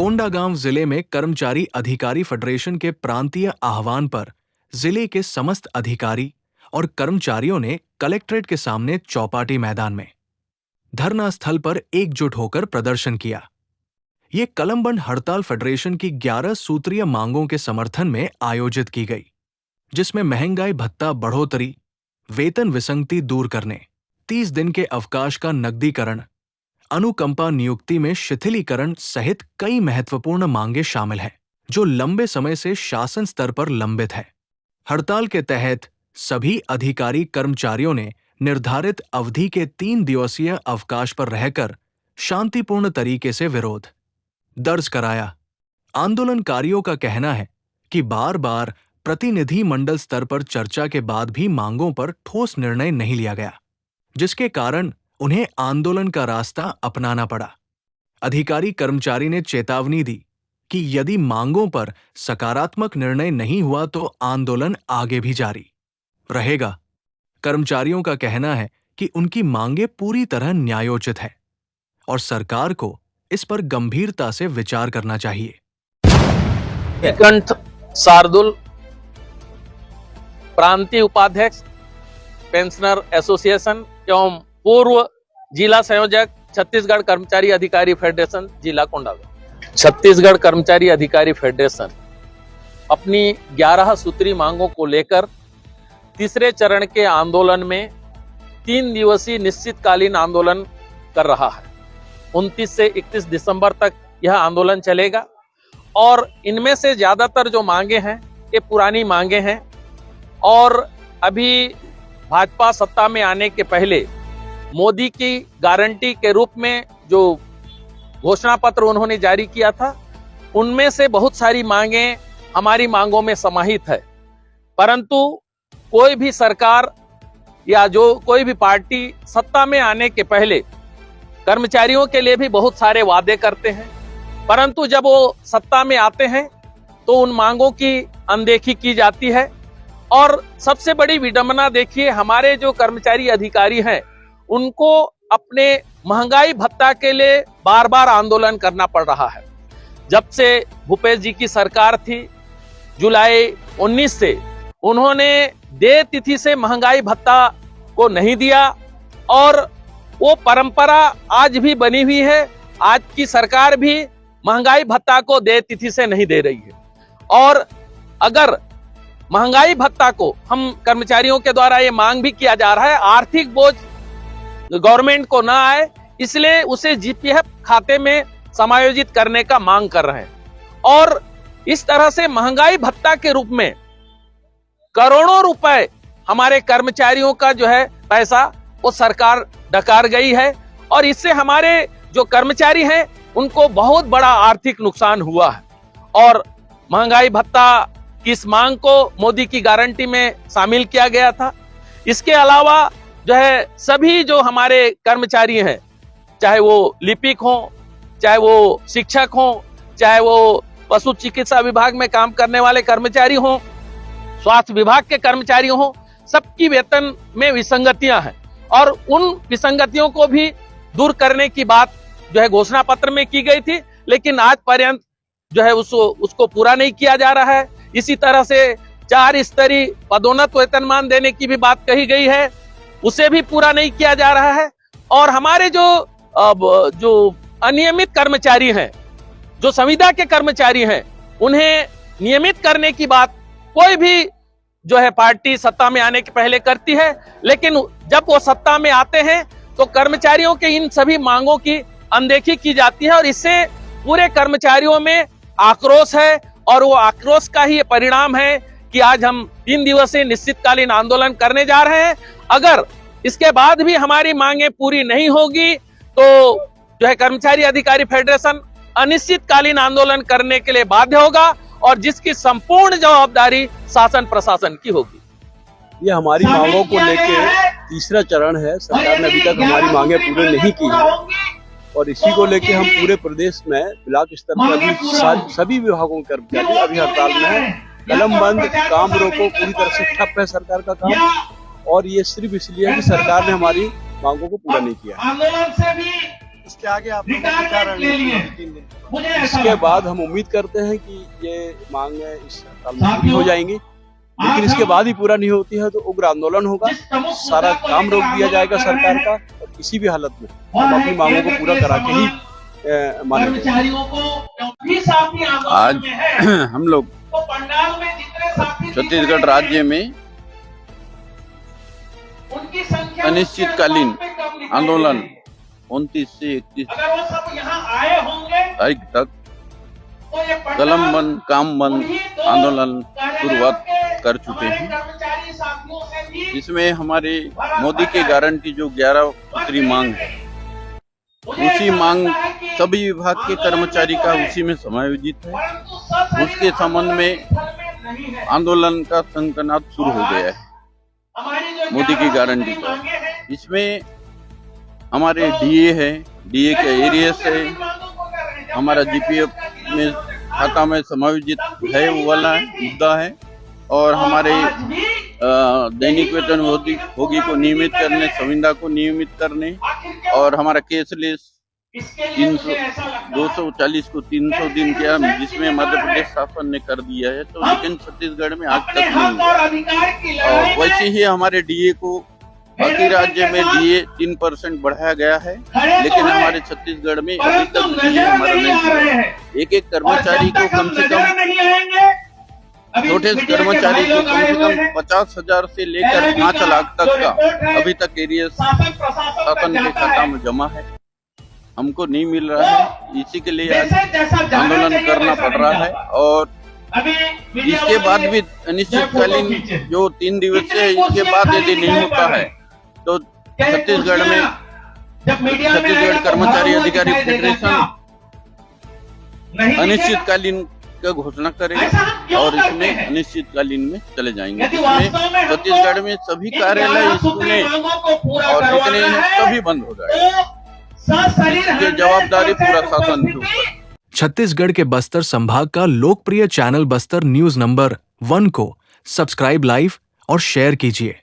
कोंडागांव जिले में कर्मचारी अधिकारी फेडरेशन के प्रांतीय आह्वान पर जिले के समस्त अधिकारी और कर्मचारियों ने कलेक्ट्रेट के सामने चौपाटी मैदान में धरना स्थल पर एकजुट होकर प्रदर्शन किया। ये कलमबंद हड़ताल फेडरेशन की 11 सूत्रीय मांगों के समर्थन में आयोजित की गई, जिसमें महंगाई भत्ता बढ़ोतरी, वेतन विसंगति दूर करने, 30 दिन के अवकाश का नकदीकरण, अनुकंपा नियुक्ति में शिथिलीकरण सहित कई महत्वपूर्ण मांगे शामिल हैं, जो लंबे समय से शासन स्तर पर लंबित है। हड़ताल के तहत सभी अधिकारी कर्मचारियों ने निर्धारित अवधि के 3 दिवसीय अवकाश पर रहकर शांतिपूर्ण तरीके से विरोध दर्ज कराया। आंदोलनकारियों का कहना है कि बार बार प्रतिनिधि मंडल स्तर पर चर्चा के बाद भी मांगों पर ठोस निर्णय नहीं लिया गया, जिसके कारण उन्हें आंदोलन का रास्ता अपनाना पड़ा। अधिकारी कर्मचारी ने चेतावनी दी कि यदि मांगों पर सकारात्मक निर्णय नहीं हुआ तो आंदोलन आगे भी जारी रहेगा। कर्मचारियों का कहना है कि उनकी मांगे पूरी तरह न्यायोचित है और सरकार को इस पर गंभीरता से विचार करना चाहिए। कंठ शार्दुल, प्रांतीय उपाध्यक्ष पेंशनर एसोसिएशन एवं पूर्व जिला संयोजक छत्तीसगढ़ कर्मचारी अधिकारी फेडरेशन जिला कोंडागांव। छत्तीसगढ़ कर्मचारी अधिकारी फेडरेशन अपनी 11 सूत्री मांगों को लेकर तीसरे चरण के आंदोलन में 3 दिवसीय निश्चितकालीन आंदोलन कर रहा है। 29 से 31 दिसंबर तक यह आंदोलन चलेगा और इनमें से ज्यादातर जो मांगे हैं ये पुरानी मांगे हैं और अभी भाजपा सत्ता में आने के पहले मोदी की गारंटी के रूप में जो घोषणा पत्र उन्होंने जारी किया था, उनमें से बहुत सारी मांगे हमारी मांगों में समाहित है। परंतु कोई भी सरकार या जो कोई भी पार्टी सत्ता में आने के पहले कर्मचारियों के लिए भी बहुत सारे वादे करते हैं, परंतु जब वो सत्ता में आते हैं तो उन मांगों की अनदेखी की जाती है। और सबसे बड़ी विडंबना देखिए, हमारे जो कर्मचारी अधिकारी हैं उनको अपने महंगाई भत्ता के लिए बार बार आंदोलन करना पड़ रहा है। जब से भूपेश जी की सरकार थी, जुलाई 19 से उन्होंने देय तिथि से महंगाई भत्ता को नहीं दिया और वो परंपरा आज भी बनी हुई है। आज की सरकार भी महंगाई भत्ता को देय तिथि से नहीं दे रही है और अगर महंगाई भत्ता को हम कर्मचारियों के द्वारा ये मांग भी किया जा रहा है, आर्थिक बोझ गवर्नमेंट को ना आए, इसलिए उसे जीपीएफ खाते में समायोजित करने का मांग कर रहे हैं। और इस तरह से महंगाई भत्ता के रूप में करोड़ों रुपए हमारे कर्मचारियों का जो है पैसा वो सरकार डकार गई है और इससे हमारे जो कर्मचारी हैं उनको बहुत बड़ा आर्थिक नुकसान हुआ है। और महंगाई भत्ता की इस मांग को मोदी की गारंटी में शामिल किया गया था। इसके अलावा जो है सभी जो हमारे कर्मचारी हैं, चाहे वो लिपिक हों, चाहे वो शिक्षक हों, चाहे वो पशु चिकित्सा विभाग में काम करने वाले कर्मचारी हों, स्वास्थ्य विभाग के कर्मचारी हों, सबकी वेतन में विसंगतियां हैं और उन विसंगतियों को भी दूर करने की बात जो है घोषणा पत्र में की गई थी, लेकिन आज पर्यंत जो है उसको पूरा नहीं किया जा रहा है। इसी तरह से 4 स्तरीय पदोन्नत वेतनमान देने की भी बात कही गई है, उसे भी पूरा नहीं किया जा रहा है। और हमारे जो अनियमित कर्मचारी हैं, जो संविदा के कर्मचारी हैं, उन्हें नियमित करने की बात कोई भी जो है पार्टी सत्ता में आने के पहले करती है, लेकिन जब वो सत्ता में आते हैं तो कर्मचारियों के इन सभी मांगों की अनदेखी की जाती है और इससे पूरे कर्मचारियों में आक्रोश है और वो आक्रोश का ही परिणाम है कि आज हम 3 दिवसीय निश्चितकालीन आंदोलन करने जा रहे हैं। अगर इसके बाद भी हमारी मांगे पूरी नहीं होगी तो जो है कर्मचारी अधिकारी फेडरेशन अनिश्चितकालीन आंदोलन करने के लिए बाध्य होगा और जिसकी संपूर्ण जवाबदारी शासन प्रशासन की होगी। ये हमारी मांगों को लेकर तीसरा चरण है। सरकार ने अभी तक हमारी मांगे पूरी नहीं की है और इसी को लेकर हम पूरे प्रदेश में ब्लॉक स्तर पर अभी सभी विभागों के कर्मचारी अभी हड़ताल में है। कलम बंद, काम रोको, पूरी तरह से ठप है सरकार का काम और ये सिर्फ इसलिए है कि सरकार ने हमारी मांगों को पूरा नहीं किया। इसके आगे आप लोगों की क्या रणनीति होगी 3 दिन के बाद? इसके बाद हम उम्मीद करते हैं कि ये मांगे इस हड़ताल में पूरी हो जाएंगी, लेकिन इसके बाद भी पूरा नहीं होती है तो उग्र आंदोलन होगा, सारा काम रोक दिया जाएगा सरकार का, और किसी भी हालत में हम अपनी मांगों को पूरा करा के ही मानेंगे। आज हम लोग छत्तीसगढ़ राज्य में अनिश्चितकालीन आंदोलन 29 से 31 तारीख तक कलम बंद काम बंद आंदोलन शुरुआत कर चुके हैं। इसमें हमारे मोदी की गारंटी जो 11 सूत्री मांग है, उसी मांग सभी विभाग के कर्मचारी का उसी में समायोजित है। उसके संबंध में आंदोलन का संकनाद शुरू हो गया है मोदी की गारंटी का। इसमें हमारे डीए है, डीए के एरियस है, हमारा जीपीएफ में खाता में समायोजित है वो वाला मुद्दा है, और हमारे दैनिक वेतन भोगी को नियमित करने, संविदा को नियमित करने, और हमारा केसलेस 240 को 300 दिन किया, जिसमें मध्य प्रदेश शासन ने कर दिया है, तो लेकिन छत्तीसगढ़ में आज तक नहीं हुआ। और वैसे ही हमारे डीए को बाकी राज्य में डीए 3% बढ़ाया गया है, लेकिन हमारे छत्तीसगढ़ में अभी तक डीए हमारा नहीं हुआ। एक कर्मचारी को कम से कम छोटे कर्मचारी को कम से कम 50,000 से लेकर 5 लाख तक का अभी तक एरियस शासन के खाता में जमा है, हमको नहीं मिल रहा है। इसी के लिए आज आंदोलन करना पड़ रहा है। और इसके बाद भी अनिश्चितकालीन जो 3 दिवसीय है, इसके बाद यदि नहीं होता है तो छत्तीसगढ़ में छत्तीसगढ़ कर्मचारी अधिकारी फेडरेशन अनिश्चितकालीन का घोषणा करेगा, और इसमें अनिश्चितकालीन में चले जाएंगे। इसमें छत्तीसगढ़ में सभी कार्यालय, स्कूलें और जितने हैं सभी बंद हो जाएंगे। ये जवाबदारी पूरा शासन की ऊपर। छत्तीसगढ़ के बस्तर संभाग का लोकप्रिय चैनल बस्तर न्यूज नंबर 1 को सब्सक्राइब, लाइव और शेयर कीजिए।